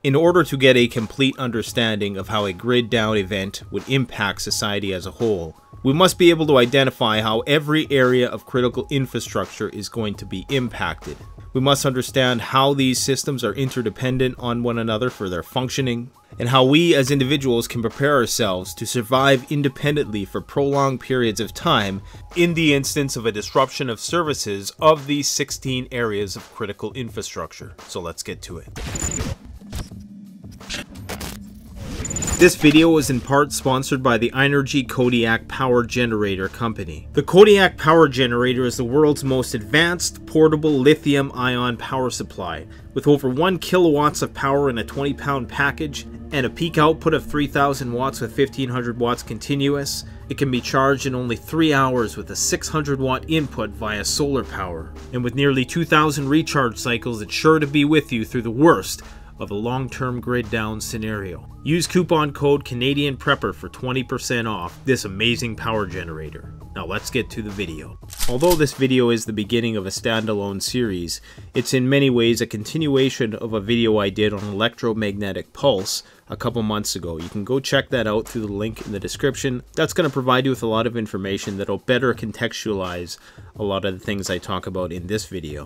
In order to get a complete understanding of how a grid down event would impact society as a whole, we must be able to identify how every area of critical infrastructure is going to be impacted. We must understand how these systems are interdependent on one another for their functioning, and how we as individuals can prepare ourselves to survive independently for prolonged periods of time in the instance of a disruption of services of these 16 areas of critical infrastructure. So let's get to it. This video is in part sponsored by the Energy Kodiak Power Generator Company. The Kodiak Power Generator is the world's most advanced portable lithium-ion power supply. With over 1 kilowatts of power in a 20-pound package and a peak output of 3,000 watts with 1,500 watts continuous, it can be charged in only 3 hours with a 600-watt input via solar power. And with nearly 2,000 recharge cycles, it's sure to be with you through the worst of a long-term grid down scenario. Use coupon code Canadian Prepper for 20% off this amazing power generator. Now let's get to the video. Although this video is the beginning of a standalone series, it's in many ways a continuation of a video I did on electromagnetic pulse a couple months ago. You can go check that out through the link in the description. That's going to provide you with a lot of information that'll better contextualize a lot of the things I talk about in this video.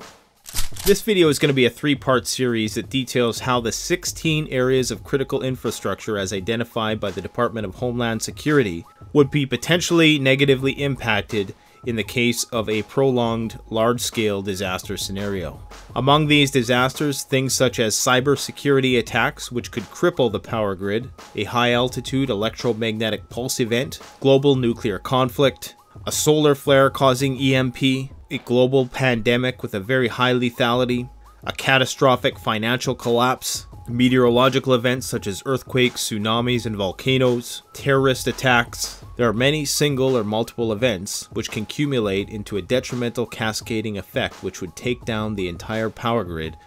This video is going to be a 3-part series that details how the 16 areas of critical infrastructure as identified by the Department of Homeland Security would be potentially negatively impacted in the case of a prolonged, large-scale disaster scenario. Among these disasters, things such as cybersecurity attacks, which could cripple the power grid, a high-altitude electromagnetic pulse event, global nuclear conflict, a solar flare causing EMP, a global pandemic with a very high lethality, a catastrophic financial collapse, meteorological events such as earthquakes, tsunamis, and volcanoes, terrorist attacks. There are many single or multiple events which can accumulate into a detrimental cascading effect which would take down the entire power grid.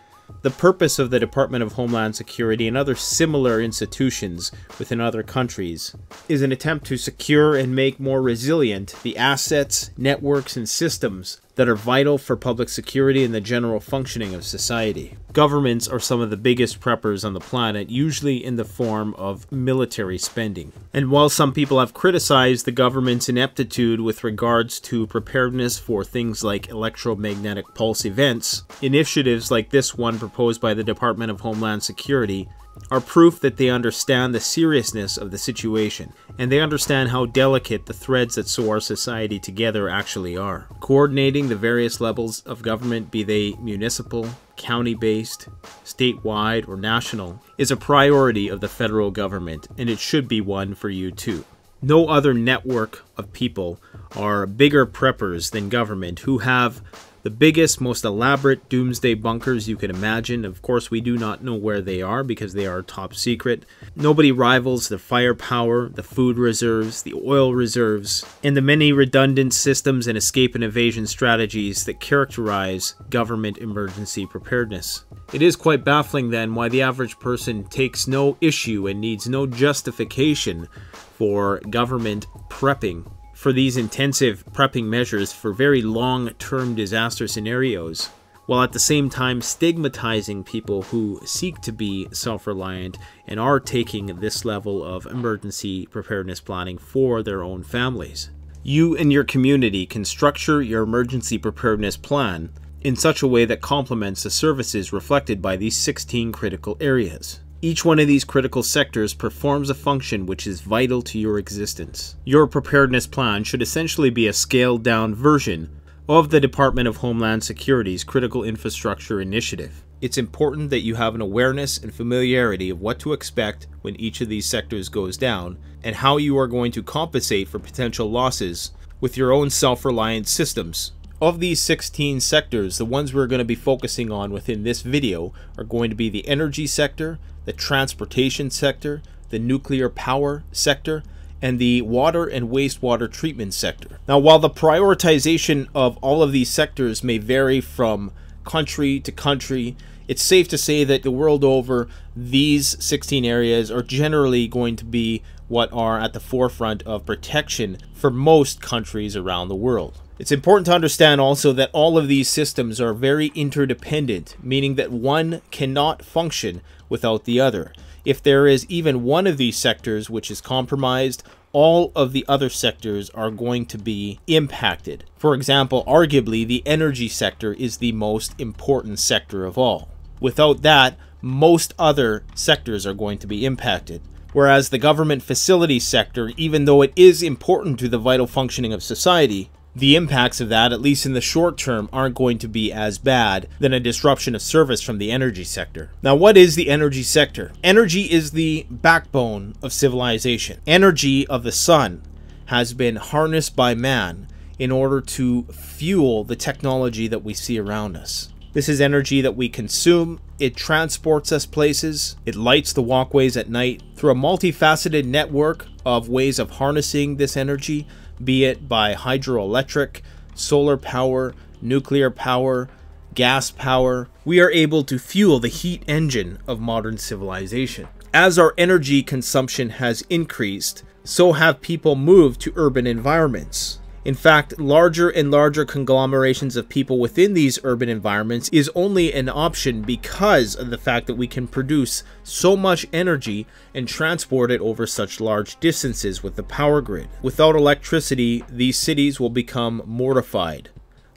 The purpose of the Department of Homeland Security and other similar institutions within other countries is an attempt to secure and make more resilient the assets, networks, and systems that are vital for public security and the general functioning of society. Governments are some of the biggest preppers on the planet, usually in the form of military spending. And while some people have criticized the government's ineptitude with regards to preparedness for things like electromagnetic pulse events, initiatives like this one proposed by the Department of Homeland Security are proof that they understand the seriousness of the situation, and they understand how delicate the threads that sew our society together actually are. Coordinating the various levels of government, be they municipal, county-based, statewide, or national, is a priority of the federal government, and it should be one for you too. No other network of people are bigger preppers than government, who have the biggest, most elaborate doomsday bunkers you can imagine. Of course, we do not know where they are because they are top secret. Nobody rivals the firepower, the food reserves, the oil reserves, and the many redundant systems and escape and evasion strategies that characterize government emergency preparedness. It is quite baffling then why the average person takes no issue and needs no justification for government prepping for these intensive prepping measures for very long-term disaster scenarios, while at the same time stigmatizing people who seek to be self-reliant and are taking this level of emergency preparedness planning for their own families. You and your community can structure your emergency preparedness plan in such a way that complements the services reflected by these 16 critical areas. Each one of these critical sectors performs a function which is vital to your existence. Your preparedness plan should essentially be a scaled-down version of the Department of Homeland Security's Critical Infrastructure Initiative. It's important that you have an awareness and familiarity of what to expect when each of these sectors goes down, and how you are going to compensate for potential losses with your own self-reliant systems. Of these 16 sectors, the ones we're going to be focusing on within this video are going to be the energy sector, the transportation sector, the nuclear power sector, and the water and wastewater treatment sector. Now, while the prioritization of all of these sectors may vary from country to country, it's safe to say that the world over, these 16 areas are generally going to be what are at the forefront of protection for most countries around the world. It's important to understand also that all of these systems are very interdependent, meaning that one cannot function without the other. If there is even one of these sectors which is compromised, all of the other sectors are going to be impacted. For example, arguably, the energy sector is the most important sector of all. Without that, most other sectors are going to be impacted. Whereas the government facilities sector, even though it is important to the vital functioning of society, the impacts of that, at least in the short term, aren't going to be as bad than a disruption of service from the energy sector. Now, what is the energy sector? Energy is the backbone of civilization. Energy of the sun has been harnessed by man in order to fuel the technology that we see around us. This is energy that we consume. It transports us places. It lights the walkways at night. Through a multifaceted network of ways of harnessing this energy, be it by hydroelectric, solar power, nuclear power, gas power, we are able to fuel the heat engine of modern civilization. As our energy consumption has increased, so have people moved to urban environments. In fact, larger and larger conglomerations of people within these urban environments is only an option because of the fact that we can produce so much energy and transport it over such large distances with the power grid. Without electricity, these cities will become mortified,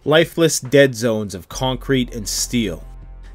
lifeless dead zones of concrete and steel.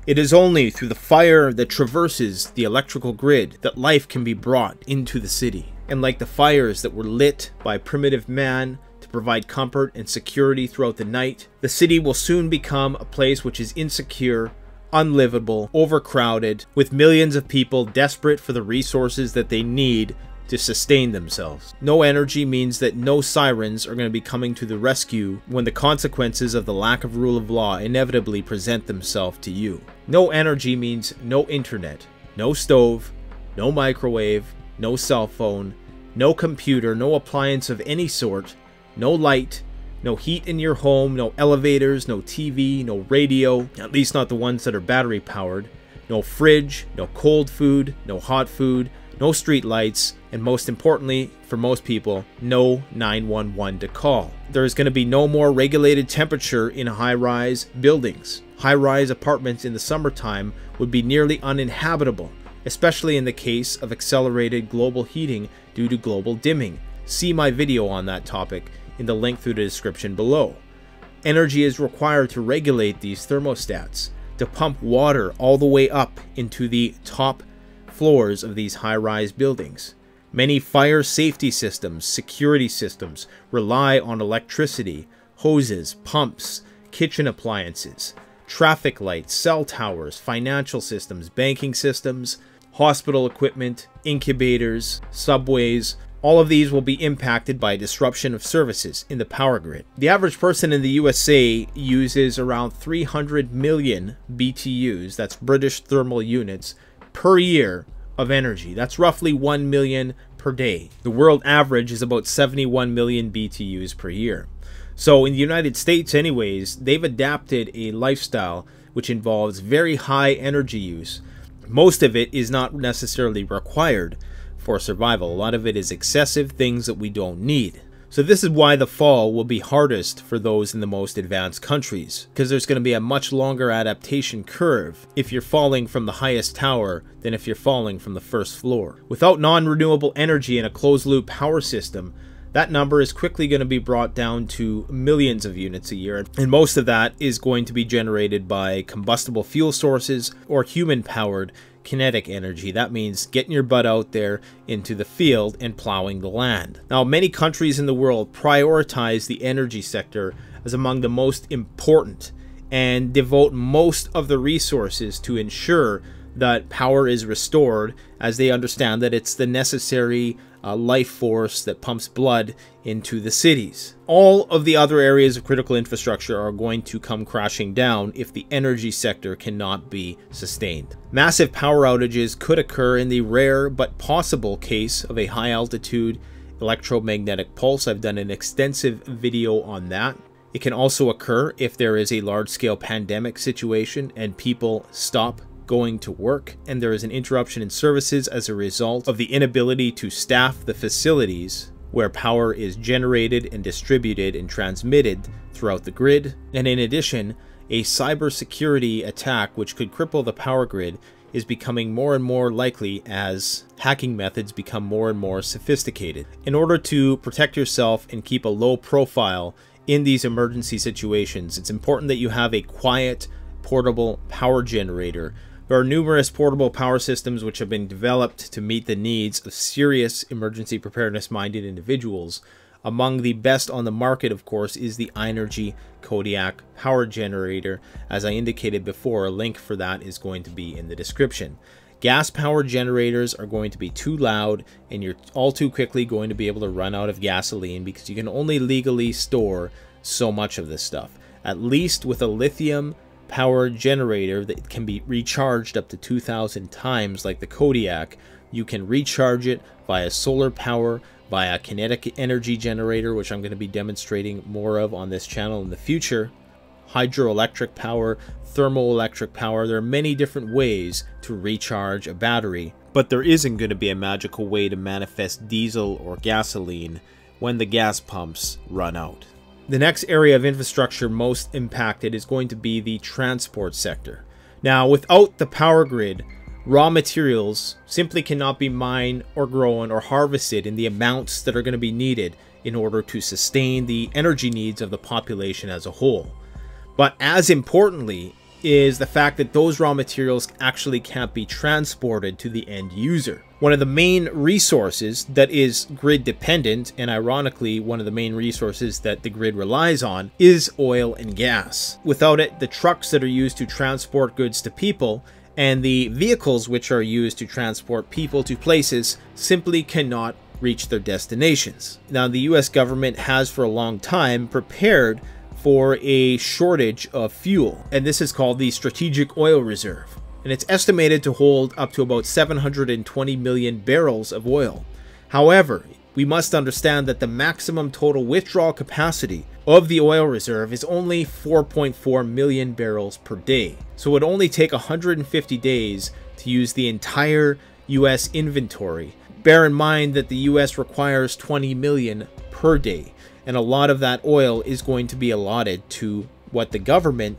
It is only through the fire that traverses the electrical grid that life can be brought into the city. And like the fires that were lit by primitive man to provide comfort and security throughout the night, the city will soon become a place which is insecure, unlivable, overcrowded, with millions of people desperate for the resources that they need to sustain themselves. No energy means that no sirens are going to be coming to the rescue when the consequences of the lack of rule of law inevitably present themselves to you. No energy means no internet, no stove, no microwave, no cell phone, no computer, no appliance of any sort, no light, no heat in your home, no elevators, no TV, no radio, at least not the ones that are battery powered, no fridge, no cold food, no hot food, no street lights, and most importantly, for most people, no 911 to call. There is going to be no more regulated temperature in high-rise buildings. High-rise apartments in the summertime would be nearly uninhabitable, especially in the case of accelerated global heating due to global dimming. See my video on that topic in the link through the description below. Energy is required to regulate these thermostats, to pump water all the way up into the top floors of these high-rise buildings. Many fire safety systems, security systems rely on electricity, hoses, pumps, kitchen appliances, traffic lights, cell towers, financial systems, banking systems, hospital equipment, incubators, subways. All of these will be impacted by disruption of services in the power grid. The average person in the USA uses around 300 million BTUs, that's British thermal units, per year of energy. That's roughly 1 million per day. The world average is about 71 million BTUs per year. So in the United States anyways, they've adapted a lifestyle which involves very high energy use. Most of it is not necessarily required for survival. A lot of it is excessive things that we don't need. So this is why the fall will be hardest for those in the most advanced countries, because there's going to be a much longer adaptation curve if you're falling from the highest tower than if you're falling from the first floor. Without non-renewable energy in a closed-loop power system, that number is quickly going to be brought down to millions of units a year, and most of that is going to be generated by combustible fuel sources or human-powered kinetic energy. That means getting your butt out there into the field and plowing the land. Now, many countries in the world prioritize the energy sector as among the most important and devote most of the resources to ensure that power is restored, as they understand that it's the necessary life force that pumps blood into the cities. All of the other areas of critical infrastructure are going to come crashing down if the energy sector cannot be sustained. Massive power outages could occur in the rare but possible case of a high altitude electromagnetic pulse. I've done an extensive video on that. It can also occur if there is a large-scale pandemic situation and people stop going to work, and there is an interruption in services as a result of the inability to staff the facilities where power is generated and distributed and transmitted throughout the grid. And in addition, a cybersecurity attack which could cripple the power grid is becoming more and more likely as hacking methods become more and more sophisticated. In order to protect yourself and keep a low profile in these emergency situations, it's important that you have a quiet, portable power generator. There are numerous portable power systems which have been developed to meet the needs of serious emergency preparedness-minded individuals. Among the best on the market, of course, is the Inergy Kodiak power generator. As I indicated before, a link for that is going to be in the description. Gas power generators are going to be too loud, and you're all too quickly going to be able to run out of gasoline because you can only legally store so much of this stuff. At least with a lithium power generator that can be recharged up to 2,000 times like the Kodiak, you can recharge it via solar power, via kinetic energy generator, which I'm going to be demonstrating more of on this channel in the future, hydroelectric power, thermoelectric power. There are many different ways to recharge a battery, but there isn't going to be a magical way to manifest diesel or gasoline when the gas pumps run out. The next area of infrastructure most impacted is going to be the transport sector. Now, without the power grid, raw materials simply cannot be mined or grown or harvested in the amounts that are going to be needed in order to sustain the energy needs of the population as a whole. But as importantly is the fact that those raw materials actually can't be transported to the end user. One of the main resources that is grid dependent, and ironically one of the main resources that the grid relies on, is oil and gas. Without it, the trucks that are used to transport goods to people and the vehicles which are used to transport people to places simply cannot reach their destinations. Now, the US government has for a long time prepared for a shortage of fuel, and this is called the Strategic Oil Reserve, and it's estimated to hold up to about 720 million barrels of oil. However, we must understand that the maximum total withdrawal capacity of the oil reserve is only 4.4 million barrels per day. So it would only take 150 days to use the entire US inventory. Bear in mind that the US requires 20 million per day, and a lot of that oil is going to be allotted to what the government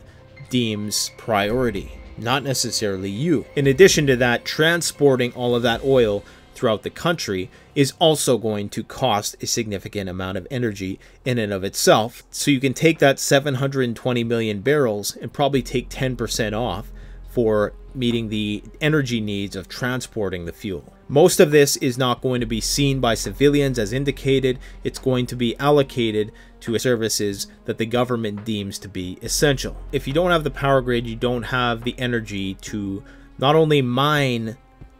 deems priority, not necessarily you. In addition to that, transporting all of that oil throughout the country is also going to cost a significant amount of energy in and of itself. So you can take that 720 million barrels and probably take 10% off for meeting the energy needs of transporting the fuel. Most of this is not going to be seen by civilians as indicated. It's going to be allocated to services that the government deems to be essential. If you don't have the power grid, you don't have the energy to not only mine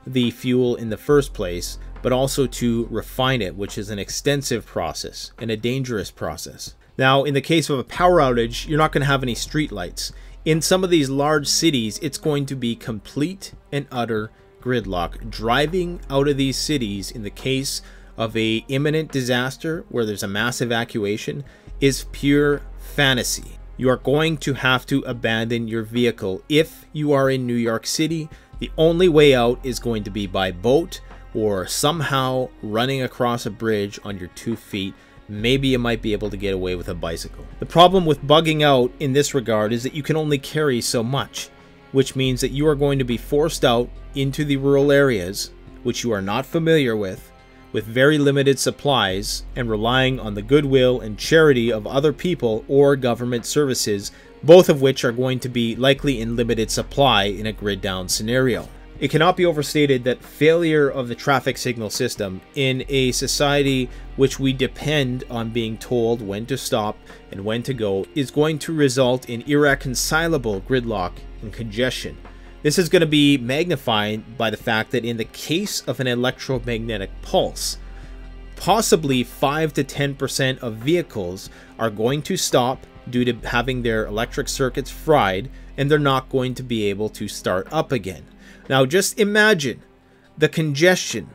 the fuel in the first place, but also to refine it, which is an extensive process and a dangerous process. Now, in the case of a power outage, you're not going to have any street lights. In some of these large cities, it's going to be complete and utter gridlock. Driving out of these cities in the case of a imminent disaster where there's a mass evacuation is pure fantasy. You are going to have to abandon your vehicle. If you are in New York City, the only way out is going to be by boat or somehow running across a bridge on your 2 feet. Maybe you might be able to get away with a bicycle. The problem with bugging out in this regard is that you can only carry so much, which means that you are going to be forced out into the rural areas, which you are not familiar with very limited supplies, and relying on the goodwill and charity of other people or government services, both of which are going to be likely in limited supply in a grid down scenario. It cannot be overstated that failure of the traffic signal system in a society which we depend on being told when to stop and when to go is going to result in irreconcilable gridlock and congestion. This is going to be magnified by the fact that in the case of an electromagnetic pulse, possibly 5 to 10% of vehicles are going to stop due to having their electric circuits fried, and they're not going to be able to start up again. Now just imagine the congestion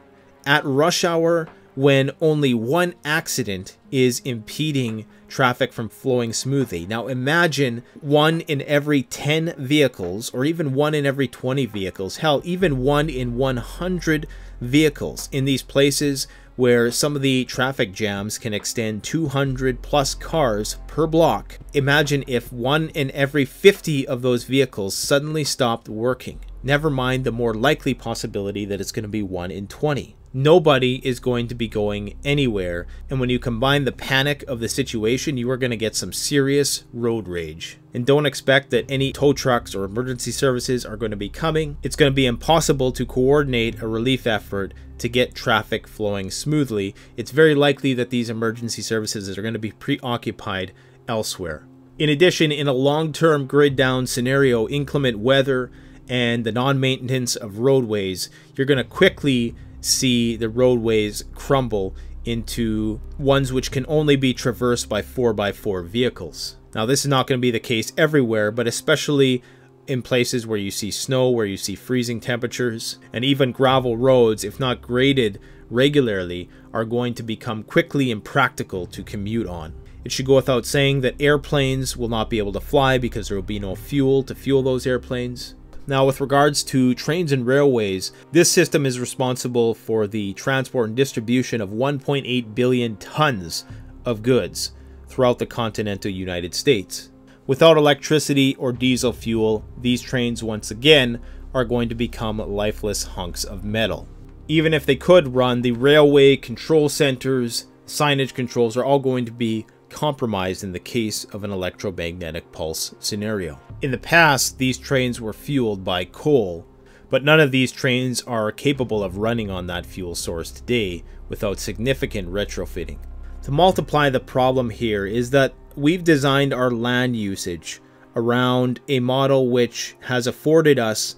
at rush hour when only one accident is impeding traffic from flowing smoothly. Now imagine 1 in every 10 vehicles, or even 1 in every 20 vehicles, hell, even 1 in 100 vehicles in these places where some of the traffic jams can extend 200 plus cars per block. Imagine if 1 in every 50 of those vehicles suddenly stopped working. Never mind the more likely possibility that it's going to be 1 in 20. Nobody is going to be going anywhere, and when you combine the panic of the situation, you are going to get some serious road rage. And don't expect that any tow trucks or emergency services are going to be coming. It's going to be impossible to coordinate a relief effort to get traffic flowing smoothly. It's very likely that these emergency services are going to be preoccupied elsewhere. In addition, in a long-term grid down scenario, inclement weather and the non-maintenance of roadways, you're going to quickly see the roadways crumble into ones which can only be traversed by 4x4 vehicles. Now, this is not going to be the case everywhere, but especially in places where you see snow, where you see freezing temperatures, and even gravel roads, if not graded regularly, are going to become quickly impractical to commute on. It should go without saying that airplanes will not be able to fly because there will be no fuel to fuel those airplanes. Now, with regards to trains and railways, this system is responsible for the transport and distribution of 1.8 billion tons of goods throughout the continental United States. Without electricity or diesel fuel, these trains once again are going to become lifeless hunks of metal. Even if they could run, the railway control centers, signage controls are all going to be compromised in the case of an electromagnetic pulse scenario. In the past, these trains were fueled by coal, but none of these trains are capable of running on that fuel source today without significant retrofitting. To multiply the problem here is that we've designed our land usage around a model which has afforded us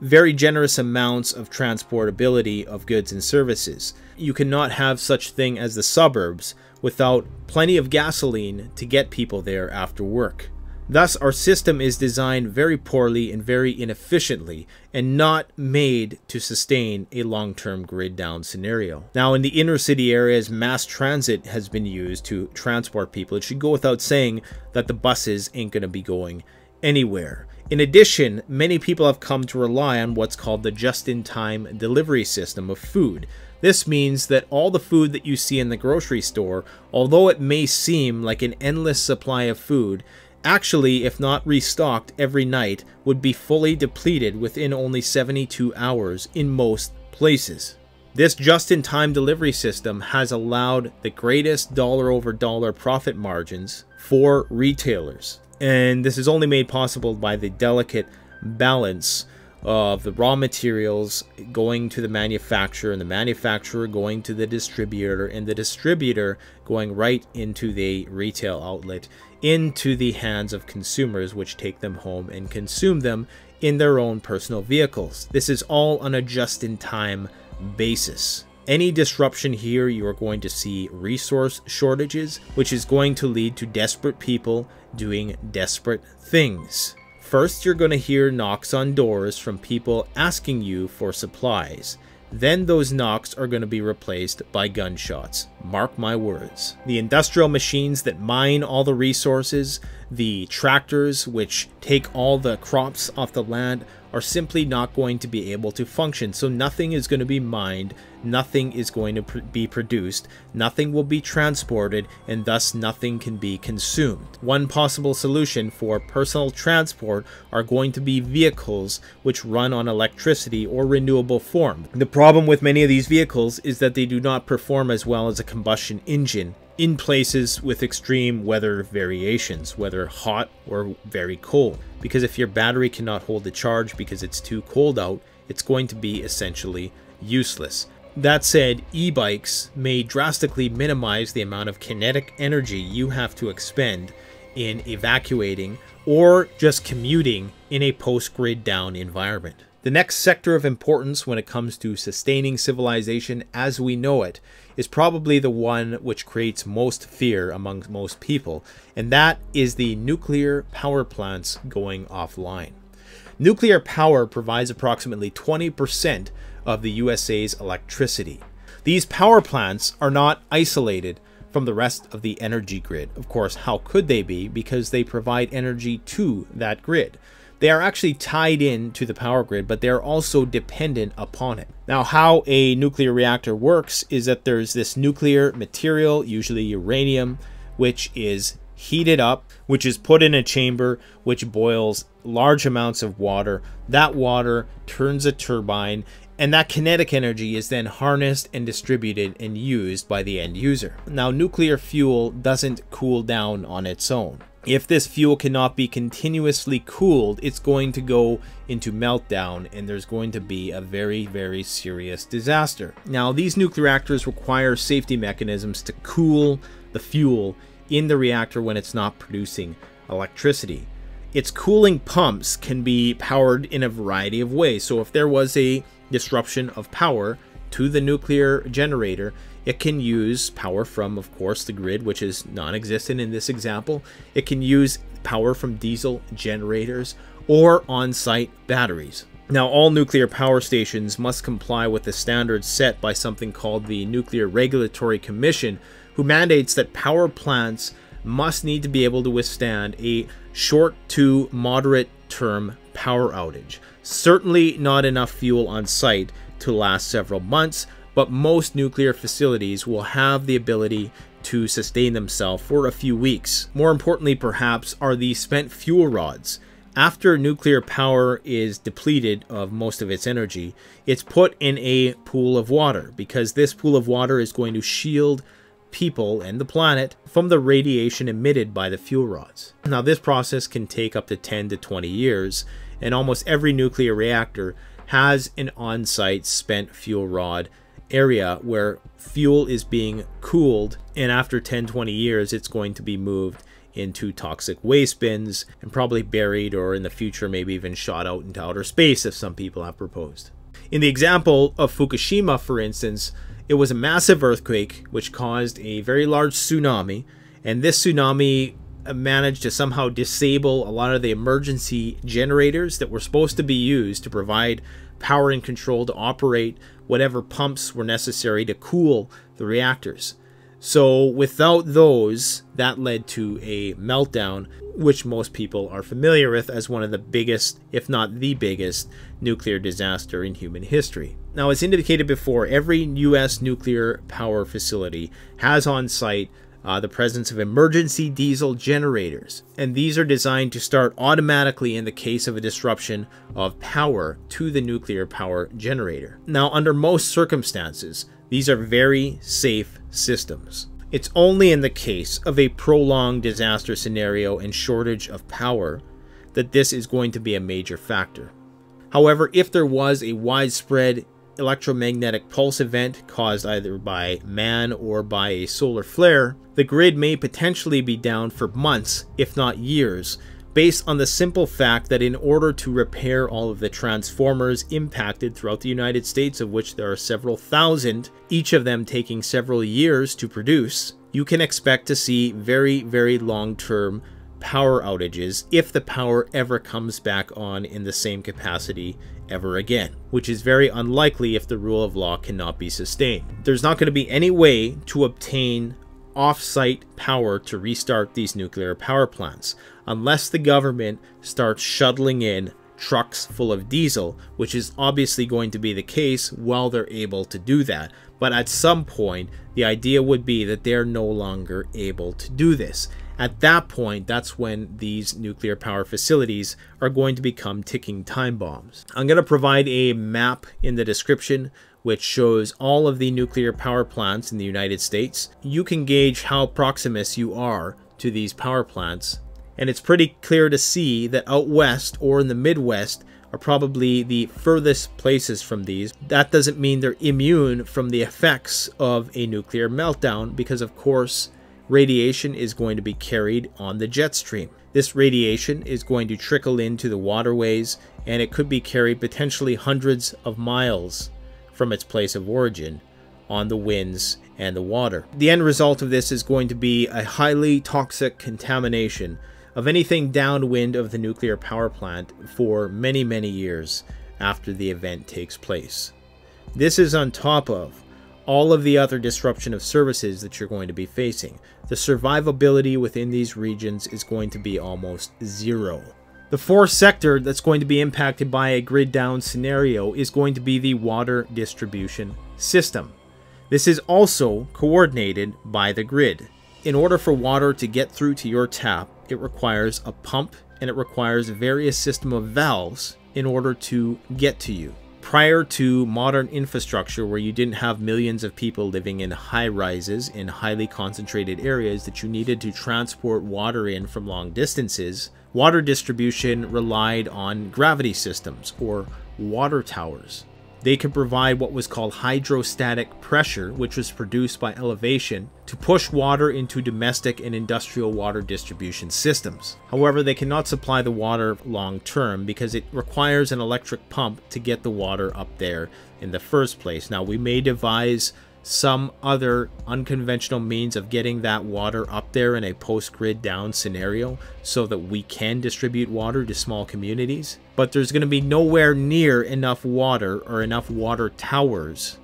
very generous amounts of transportability of goods and services. You cannot have such thing as the suburbs without plenty of gasoline to get people there after work. Thus, our system is designed very poorly and very inefficiently and not made to sustain a long-term grid down scenario. Now, in the inner city areas, mass transit has been used to transport people. It should go without saying that the buses ain't going to be going anywhere. In addition, many people have come to rely on what's called the just-in-time delivery system of food. This means that all the food that you see in the grocery store, although it may seem like an endless supply of food, actually, if not restocked every night, would be fully depleted within only 72 hours in most places. This just-in-time delivery system has allowed the greatest dollar-over-dollar profit margins for retailers. And this is only made possible by the delicate balance of the raw materials going to the manufacturer and the manufacturer going to the distributor and the distributor going right into the retail outlet into the hands of consumers, which take them home and consume them in their own personal vehicles. This is all on a just-in-time basis. Any disruption here, you are going to see resource shortages, which is going to lead to desperate people doing desperate things. First, you're going to hear knocks on doors from people asking you for supplies. Then those knocks are going to be replaced by gunshots. Mark my words. The industrial machines that mine all the resources, the tractors which take all the crops off the land, are simply not going to be able to function. So nothing is going to be mined, nothing is going to be produced, nothing will be transported, and thus nothing can be consumed. One possible solution for personal transport are going to be vehicles which run on electricity or renewable form. The problem with many of these vehicles is that they do not perform as well as a combustion engine in places with extreme weather variations, whether hot or very cold. Because if your battery cannot hold the charge because it's too cold out, it's going to be essentially useless. That said, e-bikes may drastically minimize the amount of kinetic energy you have to expend in evacuating or just commuting in a post-grid down environment. The next sector of importance when it comes to sustaining civilization as we know it is probably the one which creates most fear among most people, and that is the nuclear power plants going offline. Nuclear power provides approximately 20% of the USA's electricity. These power plants are not isolated from the rest of the energy grid. Of course, how could they be? Because they provide energy to that grid. They are actually tied in to the power grid, but they're also dependent upon it. Now, how a nuclear reactor works is that there's this nuclear material, usually uranium, which is heated up, which is put in a chamber, which boils large amounts of water. That water turns a turbine, and that kinetic energy is then harnessed and distributed and used by the end user. Now, nuclear fuel doesn't cool down on its own. If this fuel cannot be continuously cooled, it's going to go into meltdown, and there's going to be a very, very serious disaster. Now, these nuclear reactors require safety mechanisms to cool the fuel in the reactor when it's not producing electricity. Its cooling pumps can be powered in a variety of ways. So if there was a disruption of power to the nuclear generator, it can use power from, of course, the grid, which is non-existent in this example. It can use power from diesel generators or on-site batteries. Now, all nuclear power stations must comply with the standards set by something called the Nuclear Regulatory Commission, who mandates that power plants must need to be able to withstand a short to moderate term power outage. Certainly not enough fuel on site to last several months, but most nuclear facilities will have the ability to sustain themselves for a few weeks. More importantly, perhaps, are the spent fuel rods. After nuclear power is depleted of most of its energy, it's put in a pool of water, because this pool of water is going to shield people and the planet from the radiation emitted by the fuel rods. Now, this process can take up to 10 to 20 years, and almost every nuclear reactor has an on-site spent fuel rod area where fuel is being cooled, and after 10-20 years it's going to be moved into toxic waste bins and probably buried, or in the future maybe even shot out into outer space, if some people have proposed. In the example of Fukushima, for instance, it was a massive earthquake which caused a very large tsunami, and this tsunami managed to somehow disable a lot of the emergency generators that were supposed to be used to provide power and control to operate whatever pumps were necessary to cool the reactors. So without those, that led to a meltdown, which most people are familiar with as one of the biggest, if not the biggest, nuclear disaster in human history. Now, as indicated before, every U.S. nuclear power facility has on site the presence of emergency diesel generators, and these are designed to start automatically in the case of a disruption of power to the nuclear power generator. Now, under most circumstances, these are very safe systems. It's only in the case of a prolonged disaster scenario and shortage of power that this is going to be a major factor. However, if there was a widespread electromagnetic pulse event caused either by man or by a solar flare, the grid may potentially be down for months, if not years, based on the simple fact that in order to repair all of the transformers impacted throughout the United States, of which there are several thousand, each of them taking several years to produce, you can expect to see very, very long-term power outages if the power ever comes back on in the same capacity ever again, which is very unlikely if the rule of law cannot be sustained. There's not going to be any way to obtain off-site power to restart these nuclear power plants unless the government starts shuttling in trucks full of diesel, which is obviously going to be the case while they're able to do that. But at some point, the idea would be that they're no longer able to do this. At that point, that's when these nuclear power facilities are going to become ticking time bombs. I'm going to provide a map in the description which shows all of the nuclear power plants in the United States. You can gauge how proximate you are to these power plants, and it's pretty clear to see that out west or in the Midwest are probably the furthest places from these. That doesn't mean they're immune from the effects of a nuclear meltdown, because of course radiation is going to be carried on the jet stream. This radiation is going to trickle into the waterways, and it could be carried potentially hundreds of miles from its place of origin on the winds and the water. The end result of this is going to be a highly toxic contamination of anything downwind of the nuclear power plant for many, many years after the event takes place. This is on top of all of the other disruption of services that you're going to be facing. The survivability within these regions is going to be almost zero. The fourth sector that's going to be impacted by a grid down scenario is going to be the water distribution system. This is also coordinated by the grid. In order for water to get through to your tap, it requires a pump and it requires various system of valves in order to get to you. Prior to modern infrastructure where you didn't have millions of people living in high rises in highly concentrated areas that you needed to transport water in from long distances, water distribution relied on gravity systems or water towers. They could provide what was called hydrostatic pressure, which was produced by elevation, to push water into domestic and industrial water distribution systems. However, they cannot supply the water long term because it requires an electric pump to get the water up there in the first place. Now, we may devise some other unconventional means of getting that water up there in a post-grid down scenario so that we can distribute water to small communities, but there's going to be nowhere near enough water or enough water towers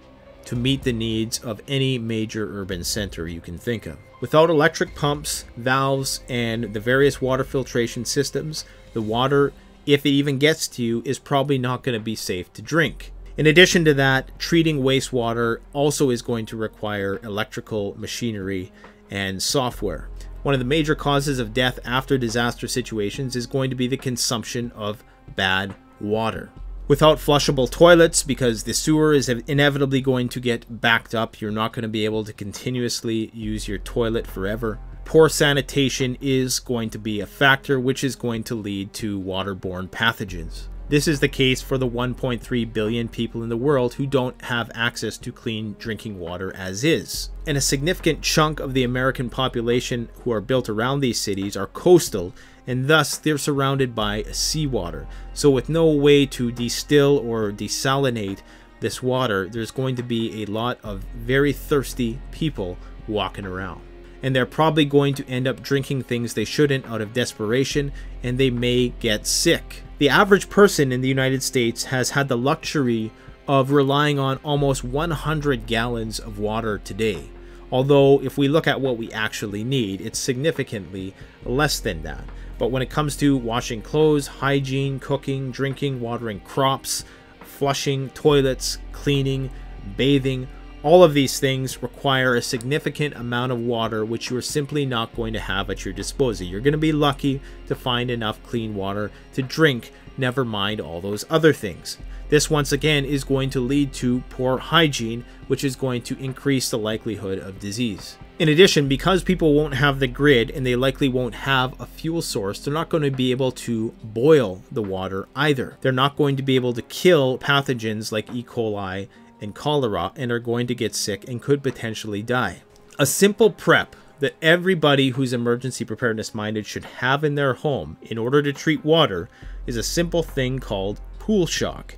to meet the needs of any major urban center you can think of. Without electric pumps, valves, and the various water filtration systems, the water, if it even gets to you, is probably not going to be safe to drink. In addition to that, treating wastewater also is going to require electrical machinery and software. One of the major causes of death after disaster situations is going to be the consumption of bad water. Without flushable toilets, because the sewer is inevitably going to get backed up, you're not going to be able to continuously use your toilet forever. Poor sanitation is going to be a factor, which is going to lead to waterborne pathogens. This is the case for the 1.3 billion people in the world who don't have access to clean drinking water as is. And a significant chunk of the American population who are built around these cities are coastal, and thus they're surrounded by seawater. So with no way to distill or desalinate this water, there's going to be a lot of very thirsty people walking around. And they're probably going to end up drinking things they shouldn't out of desperation, and they may get sick. The average person in the United States has had the luxury of relying on almost 100 gallons of water today. Although if we look at what we actually need, it's significantly less than that. But when it comes to washing clothes, hygiene, cooking, drinking, watering crops, flushing toilets, cleaning, bathing, all of these things require a significant amount of water, which you are simply not going to have at your disposal. You're going to be lucky to find enough clean water to drink, never mind all those other things. This once again is going to lead to poor hygiene, which is going to increase the likelihood of disease. In addition, because people won't have the grid and they likely won't have a fuel source, they're not going to be able to boil the water either. They're not going to be able to kill pathogens like E. coli and cholera, and are going to get sick and could potentially die. A simple prep that everybody who's emergency preparedness minded should have in their home in order to treat water is a simple thing called pool shock.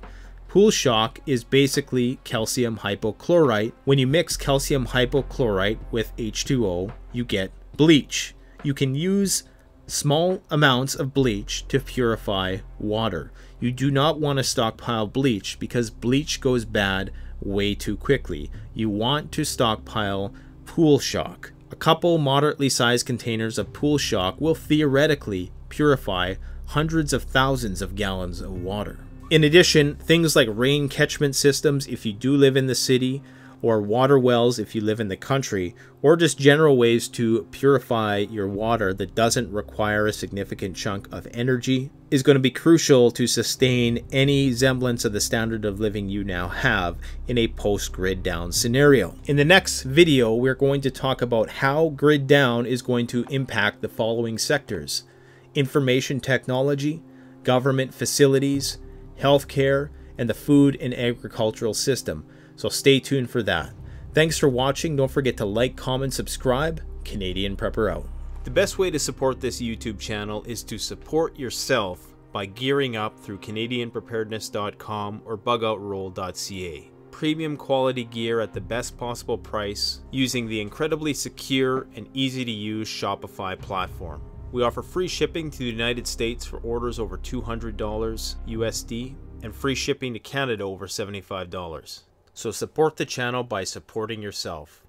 Pool shock is basically calcium hypochlorite. When you mix calcium hypochlorite with H2O, you get bleach. You can use small amounts of bleach to purify water. You do not want to stockpile bleach because bleach goes bad way too quickly. You want to stockpile pool shock. A couple moderately sized containers of pool shock will theoretically purify hundreds of thousands of gallons of water. In addition, things like rain catchment systems if you do live in the city, or water wells if you live in the country, or just general ways to purify your water that doesn't require a significant chunk of energy, is going to be crucial to sustain any semblance of the standard of living you now have in a post-grid down scenario. In the next video, we're going to talk about how grid down is going to impact the following sectors: information technology, government facilities, healthcare, and the food and agricultural system. So stay tuned for that. Thanks for watching. Don't forget to like, comment, subscribe. Canadian Prepper out. The best way to support this YouTube channel is to support yourself by gearing up through CanadianPreparedness.com or BugoutRoll.ca. Premium quality gear at the best possible price using the incredibly secure and easy to use Shopify platform. We offer free shipping to the United States for orders over $200 USD and free shipping to Canada over $75. So support the channel by supporting yourself.